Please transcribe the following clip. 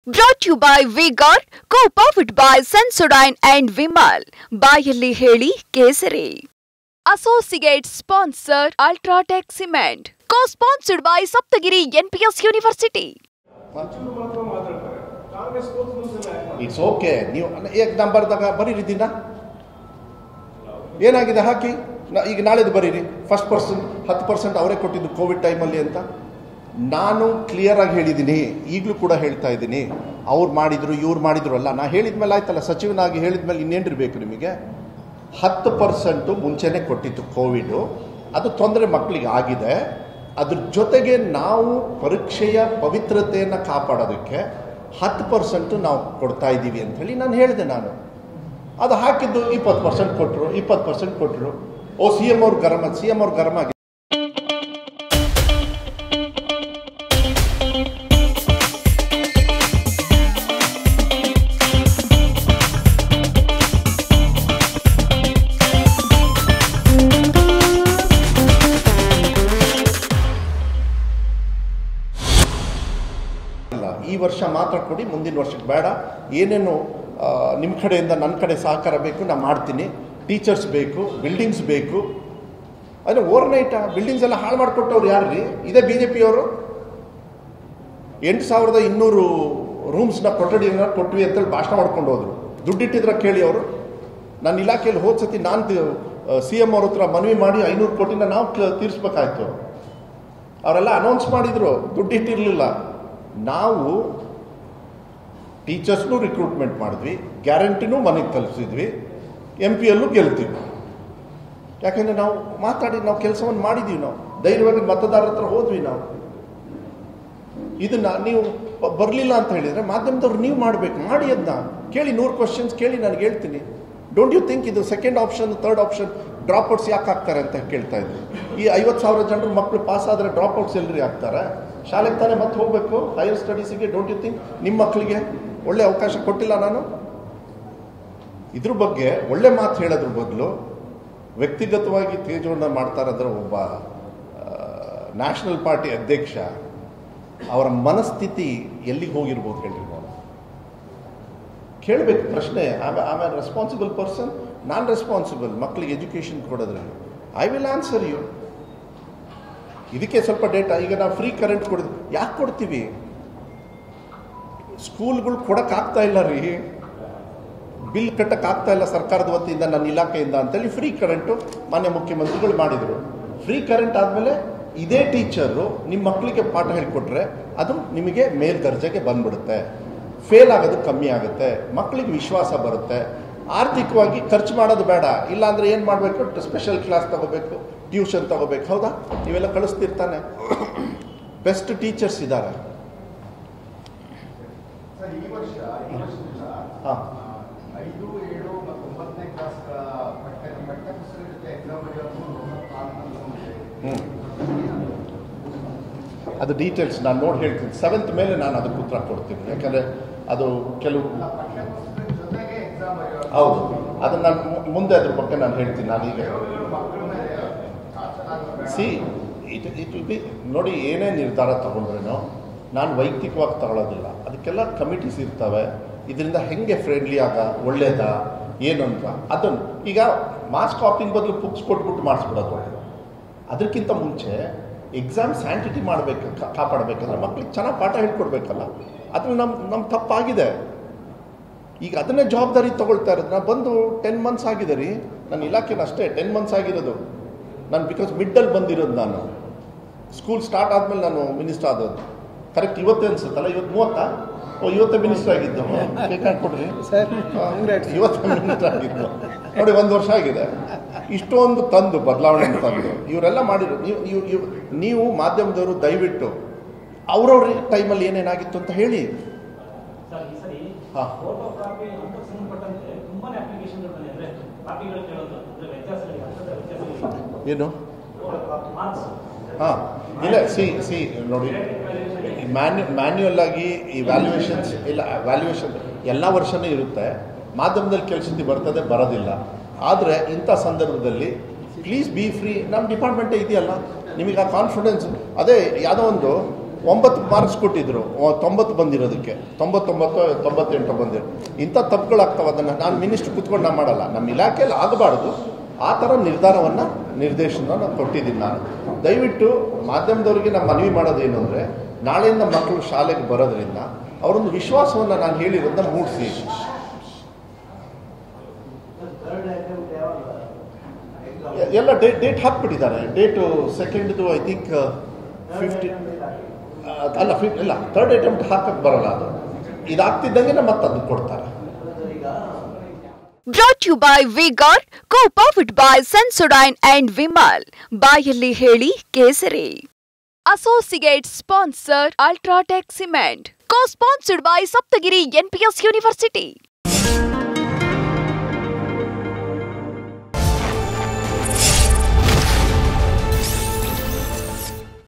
Brought to you by V-Guard, co-powered by Sensodyne and Vimal. ಬಾಯಲ್ಲಿ ಹೇಳಿ ಕೇಸರಿ. Associate sponsor Ultratech Cement. Co-sponsored by Saptagiri NPS University. It's okay. ನೀವು ಏಕ್ ನಂಬರ್ದಾಗ ಬರೀರಿ ದಿನ ಏನಾಗಿದೆ ಹಾಕಿ ಈಗ ನಾಳೆದು ಬರೀರಿ. ಫಸ್ಟ್ ಪರ್ಸನ್ 10% ಅವರೇ ಕೊಟ್ಟಿದ್ದು ಕೋವಿಡ್ ಟೈಮಲ್ಲಿ ಅಂತ ನಾನು ಕ್ಲಿಯರ್ ಆಗಿ ಹೇಳಿದ್ದೀನಿ. ಈಗಲೂ ಕೂಡ ಹೇಳ್ತಾ ಇದ್ದೀನಿ, ಅವ್ರು ಮಾಡಿದ್ರು ಇವ್ರು ಮಾಡಿದ್ರು ಅಲ್ಲ. ನಾ ಹೇಳಿದ್ಮೇಲೆ ಆಯ್ತಲ್ಲ, ಸಚಿವನಾಗಿ ಹೇಳಿದ್ಮೇಲೆ ಇನ್ನೇನಿರಬೇಕು ನಿಮಗೆ. 10% ಮುಂಚೆನೇ ಕೊಟ್ಟಿತ್ತು ಕೋವಿಡು. ಅದು ತೊಂದರೆ ಮಕ್ಕಳಿಗೆ ಆಗಿದೆ. ಅದ್ರ ಜೊತೆಗೆ ನಾವು ಪರೀಕ್ಷೆಯ ಪವಿತ್ರತೆಯನ್ನು ಕಾಪಾಡೋದಕ್ಕೆ 10% ನಾವು ಕೊಡ್ತಾ ಇದ್ದೀವಿ ಅಂಥೇಳಿ ನಾನು ಹೇಳಿದೆ. ನಾನು ಅದು ಹಾಕಿದ್ದು 20% ಕೊಟ್ಟರು, 20% ಕೊಟ್ಟರು. ಸಿ ಎಮ್ ಅವ್ರು ಗರಂ ಆಗಿ ಈ ವರ್ಷ ಮಾತ್ರ ಕೊಡಿ, ಮುಂದಿನ ವರ್ಷಕ್ಕೆ ಬೇಡ. ಏನೇನು ನಿಮ್ಮ ಕಡೆಯಿಂದ ನನ್ನ ಕಡೆ ಸಹಕಾರ ಬೇಕು ನಾನು ಮಾಡ್ತೀನಿ. ಟೀಚರ್ಸ್ ಬೇಕು, ಬಿಲ್ಡಿಂಗ್ಸ್ ಬೇಕು. ಅಂದರೆ ಓವರ್ನೈಟ್ ಬಿಲ್ಡಿಂಗ್ಸ್ ಎಲ್ಲ ಹಾಳು ಮಾಡಿಕೊಟ್ಟವ್ರು ಯಾರ್ರಿ? ಇದೇ BJP ಅವರು. 8200 ರೂಮ್ಸ್ನ ಕೊಟ್ವಿ ಅಂತೇಳಿ ಭಾಷಣ ಮಾಡ್ಕೊಂಡು ಹೋದ್ರು. ದುಡ್ಡಿಟ್ಟಿದ್ರೆ ಕೇಳಿ ಅವರು. ನನ್ನ ಇಲಾಖೆಯಲ್ಲಿ ಹೋದ ಸತಿ ನಾನು CM ಅವ್ರ ಹತ್ರ ಮನವಿ ಮಾಡಿ 500 ಕೋಟಿನ ನಾವು ತೀರಿಸ್ಬೇಕಾಯ್ತು. ಅವರೆಲ್ಲ ಅನೌನ್ಸ್ ಮಾಡಿದ್ರು, ದುಡ್ಡಿಟ್ಟಿರಲಿಲ್ಲ. ನಾವು ಟೀಚರ್ಸ್ನೂ ರಿಕ್ರೂಟ್ಮೆಂಟ್ ಮಾಡಿದ್ವಿ, ಗ್ಯಾರಂಟಿನೂ ಮನೆಗೆ ತಲುಪಿಸಿದ್ವಿ, MP ಯಲ್ಲೂ ಗೆಲ್ತೀವಿ. ಯಾಕೆಂದರೆ ನಾವು ಮಾತಾಡಿ ನಾವು ಕೆಲಸವನ್ನು ಮಾಡಿದ್ದೀವಿ. ನಾವು ಧೈರ್ಯವಾಗಿ ಮತದಾರರ ಹತ್ರ ಹೋದ್ವಿ. ನಾವು ಇದನ್ನು ನೀವು ಬರಲಿಲ್ಲ ಅಂತ ಹೇಳಿದರೆ ಮಾಧ್ಯಮದವ್ರು ನೀವು ಮಾಡಬೇಕು. ಮಾಡಿ ಅದನ್ನ ಕೇಳಿ, 100 ಕ್ವಶನ್ಸ್ ಕೇಳಿ ನನಗೆ ಹೇಳ್ತೀನಿ. ಡೋಂಟ್ ಯು ಥಿಂಕ್ ಇದು second option, third option dropouts ಯಾಕೆ ಆಗ್ತಾರೆ ಅಂತ ಕೇಳ್ತಾ ಇದ್ವಿ. ಈ 50,000 ಜನರು ಮಕ್ಕಳು ಪಾಸ್ ಆದರೆ ಡ್ರಾಪ್ಔಟ್ಸ್ ಎಲ್ಲರೂ ಆಗ್ತಾರೆ. ಶಾಲೆಗೆ ತಾನೇ ಮತ್ತೆ ಹೋಗಬೇಕು ಹೈಯರ್ ಸ್ಟಡೀಸಿಗೆ. ಡೋಂಟ್ ಯು ಥಿಂಕ್ ನಿಮ್ಮ ಮಕ್ಕಳಿಗೆ ಒಳ್ಳೆ ಅವಕಾಶ ಕೊಟ್ಟಿಲ್ಲ ನಾನು? ಇದ್ರ ಬಗ್ಗೆ ಒಳ್ಳೆ ಮಾತು ಹೇಳೋದ್ರ ಬದಲು ವ್ಯಕ್ತಿಗತವಾಗಿ ತೇಜೋವನ್ನ ಮಾಡ್ತಾರಂದ್ರೆ ಒಬ್ಬ ನ್ಯಾಷನಲ್ ಪಾರ್ಟಿ ಅಧ್ಯಕ್ಷ ಅವರ ಮನಸ್ಥಿತಿ ಎಲ್ಲಿಗೆ ಹೋಗಿರ್ಬೋದು ಹೇಳ್ರಿ. ನಾನು ಕೇಳಬೇಕು ಪ್ರಶ್ನೆ. ಐ ಆಮ್ ರೆಸ್ಪಾನ್ಸಿಬಲ್ ಪರ್ಸನ್, ನಾನ್ ರೆಸ್ಪಾನ್ಸಿಬಲ್ ಮಕ್ಕಳಿಗೆ ಎಜುಕೇಷನ್ ಕೊಡೋದ್ರಲ್ಲಿ. I will answer you. ಇದಕ್ಕೆ ಸ್ವಲ್ಪ ಡೇಟಾ. ಈಗ ನಾವು ಫ್ರೀ ಕರೆಂಟ್ ಕೊಡಿದ್ವಿ, ಯಾಕೆ ಕೊಡ್ತೀವಿ? ಸ್ಕೂಲ್ಗಳು ಕೊಡೋಕ್ಕಾಗ್ತಾ ಇಲ್ಲ ರೀ, ಬಿಲ್ ಕಟ್ಟಕ್ಕಾಗ್ತಾ ಇಲ್ಲ ಸರ್ಕಾರದ ವತಿಯಿಂದ, ನನ್ನ ಇಲಾಖೆಯಿಂದ ಅಂತೇಳಿ ಫ್ರೀ ಕರೆಂಟು ಮಾನ್ಯ ಮುಖ್ಯಮಂತ್ರಿಗಳು ಮಾಡಿದರು. ಫ್ರೀ ಕರೆಂಟ್ ಆದಮೇಲೆ ಇದೇ ಟೀಚರು ನಿಮ್ಮ ಮಕ್ಕಳಿಗೆ ಪಾಠ ಹೇಳಿಕೊಟ್ರೆ ಅದು ನಿಮಗೆ ಮೇಲ್ದರ್ಜೆಗೆ ಬಂದ್ಬಿಡುತ್ತೆ. ಫೇಲ್ ಆಗೋದು ಕಮ್ಮಿ ಆಗುತ್ತೆ, ಮಕ್ಕಳಿಗೆ ವಿಶ್ವಾಸ ಬರುತ್ತೆ. ಆರ್ಥಿಕವಾಗಿ ಖರ್ಚು ಮಾಡೋದು ಬೇಡ. ಇಲ್ಲಾಂದರೆ ಏನು ಮಾಡಬೇಕು? ಸ್ಪೆಷಲ್ ಕ್ಲಾಸ್ ತಗೋಬೇಕು, ಟ್ಯೂಷನ್ ತಗೋಬೇಕು. ಹೌದಾ? ನೀವೆಲ್ಲ ಕಳಿಸ್ತಿರ್ತಾನೆ. ಬೆಸ್ಟ್ ಟೀಚರ್ಸ್ ಇದ್ದಾರೆ. ಹಾಂ, 5, 7 ಮತ್ತು 9ನೇ ಕ್ಲಾಸ್ ಅದು ಡೀಟೇಲ್ಸ್ ನಾನು ನೋಡಿ ಹೇಳ್ತೀನಿ. 7th ಮೇಲೆ ನಾನು ಅದಕ್ಕೆ ಉತ್ತರ ಕೊಡ್ತೀನಿ. ಯಾಕಂದರೆ ಅದು ಕೆಲವು ಹೌದು, ಅದನ್ನು ನಾನು ಮುಂದೆ ಅದ್ರ ಬಗ್ಗೆ ನಾನು ಹೇಳ್ತೀನಿ. ನಾನೀಗ ಇಟ್ ವಿಲ್ ಬಿ ನೋಡಿ, ಏನೇ ನಿರ್ಧಾರ ತಗೊಂಡ್ರೇನೋ ನಾನು ವೈಯಕ್ತಿಕವಾಗಿ ತಗೊಳ್ಳೋದಿಲ್ಲ. ಅದಕ್ಕೆಲ್ಲ ಕಮಿಟೀಸ್ ಇರ್ತವೆ. ಇದರಿಂದ ಹೆಂಗೆ ಫ್ರೆಂಡ್ಲಿ ಒಳ್ಳೇದಾ ಏನು ಅಂತ ಅದನ್ನು ಈಗ ಮಾಸ್ ಕಾಪಿಂಗ್ ಬದಲು ಬುಕ್ಸ್ ಕೊಟ್ಬಿಟ್ಟು ಮಾಡಿಸ್ಬಿಡೋದು. ಅದಕ್ಕಿಂತ ಮುಂಚೆ ಎಕ್ಸಾಮ್ ಸ್ಯಾಂಟಿಟಿ ಮಾಡಬೇಕು, ಕಾಪಾಡಬೇಕಂದ್ರೆ ಮಕ್ಳಿಗೆ ಚೆನ್ನಾಗಿ ಪಾಠ ಹೇಳ್ಕೊಡ್ಬೇಕಲ್ಲ. ಅದ್ರಲ್ಲಿ ನಮ್ಮ ತಪ್ಪಾಗಿದೆ. ಈಗ ಅದನ್ನೇ ಜವಾಬ್ದಾರಿ ತೊಗೊಳ್ತಾ ಇರೋದು. ನಾನು ಬಂದು 10 months ಆಗಿದೆ ರೀ ನನ್ನ ಇಲಾಖೆನ, ಅಷ್ಟೇ 10 months ಆಗಿರೋದು ನಾನು. ಬಿಕಾಸ್ ಮಿಡ್ಡಲ್ಲಿ ಬಂದಿರೋದು ನಾನು. ಸ್ಕೂಲ್ ಸ್ಟಾರ್ಟ್ ಆದಮೇಲೆ ನಾನು ಮಿನಿಸ್ಟರ್ ಆದದ್ದು. ಕರೆಕ್ಟ್ ಇವತ್ತೇ ಅನ್ಸುತ್ತಲ್ಲ? ಇವತ್ತು 30? ಇವತ್ತೇ ಮಿನಿಸ್ಟರ್ ಆಗಿದ್ದು. ಕೊಡ್ರಿ, ಇವತ್ತೇ ಮಿನಿಸ್ಟರ್ ಆಗಿದ್ದು ನೋಡಿ. 1 ವರ್ಷ ಆಗಿದೆ. ಇಷ್ಟೊಂದು ತಂದು ಬದಲಾವಣೆ ತಂದು ಇವರೆಲ್ಲ ಮಾಡಿರೋ. ನೀವು ಮಾಧ್ಯಮದವರು ದಯವಿಟ್ಟು ಅವ್ರವ್ರ ಟೈಮಲ್ಲಿ ಏನೇನಾಗಿತ್ತು ಅಂತ ಹೇಳಿ. ಹಾಂ, ಏನು? ಹಾಂ, ಇಲ್ಲ ಸಿ ನೋಡಿ, ಮ್ಯಾನ್ಯುಯಲ್ ಆಗಿ ಈ ವ್ಯಾಲ್ಯೂಯೇಷನ್ಸ್ ಇಲ್ಲ. ವ್ಯಾಲ್ಯೂಯೇಷನ್ ಎಲ್ಲ ವರ್ಷವೂ ಇರುತ್ತೆ. ಮಾಧ್ಯಮದಲ್ಲಿ ಕೆಲಸಕ್ಕೆ ಬರ್ತದೆ, ಬರೋದಿಲ್ಲ. ಆದರೆ ಇಂಥ ಸಂದರ್ಭದಲ್ಲಿ ಪ್ಲೀಸ್ ಬಿ ಫ್ರೀ. ನಮ್ಮ ಡಿಪಾರ್ಟ್ಮೆಂಟೇ ಇದೆಯಲ್ಲ, ನಿಮಗೆ ಆ ಕಾನ್ಫಿಡೆನ್ಸ್. ಅದೇ ಯಾವುದೋ ಒಂದು 9 ಮಾರ್ಕ್ಸ್ ಕೊಟ್ಟಿದ್ರು, 90 ಬಂದಿರೋದಕ್ಕೆ, 99 98 ಬಂದಿರೋ ಇಂಥ ತಪ್ಪುಗಳಾಗ್ತವೆ. ಅದನ್ನು ನಾನು ಮಿನಿಸ್ಟ್ರ್ ಕೂತ್ಕೊಂಡು ನಾನು ಮಾಡಲ್ಲ, ನಮ್ಮ ಇಲಾಖೆಯಲ್ಲಿ ಆಗಬಾರ್ದು. ಆ ಥರ ನಿರ್ದೇಶನ ನಾನು ಕೊಟ್ಟಿದ್ದೀನಿ. ನಾನು ದಯವಿಟ್ಟು ಮಾಧ್ಯಮದವರಿಗೆ ನಾನು ಮನವಿ ಮಾಡೋದೇನು ಅಂದರೆ, ನಾಳೆಯಿಂದ ಮಕ್ಕಳು ಶಾಲೆಗೆ ಬರೋದ್ರಿಂದ ಅವರೊಂದು ವಿಶ್ವಾಸವನ್ನು ನಾನು ಹೇಳಿರೋದನ್ನ ಮೂಡಿಸಿ. ಎಲ್ಲ ಡೇಟ್ ಹಾಕ್ಬಿಟ್ಟಿದ್ದಾರೆ. ಡೇಟು 2nd ಐ ಥಿಂಕ್ 15 ಇಲ್ಲ 3rd ಅಟೆಂಪ್ಟ್ ಹಾಕಕ್ಕೆ ಬರಲ್ಲ. ಅದು ಇದಾಗ್ತಿದ್ದಂಗೆ ಮತ್ತೆ ಅದನ್ನು ಕೊಡ್ತಾರೆ. Brought to you by V-Guard, co-powered by Sensodyne and Vimal. ಬಾಯಲ್ಲಿ ಹೇಳಿ ಕೇಸರಿ. Associate sponsor Ultratech Cement. Co-sponsored by Saptagiri NPS University.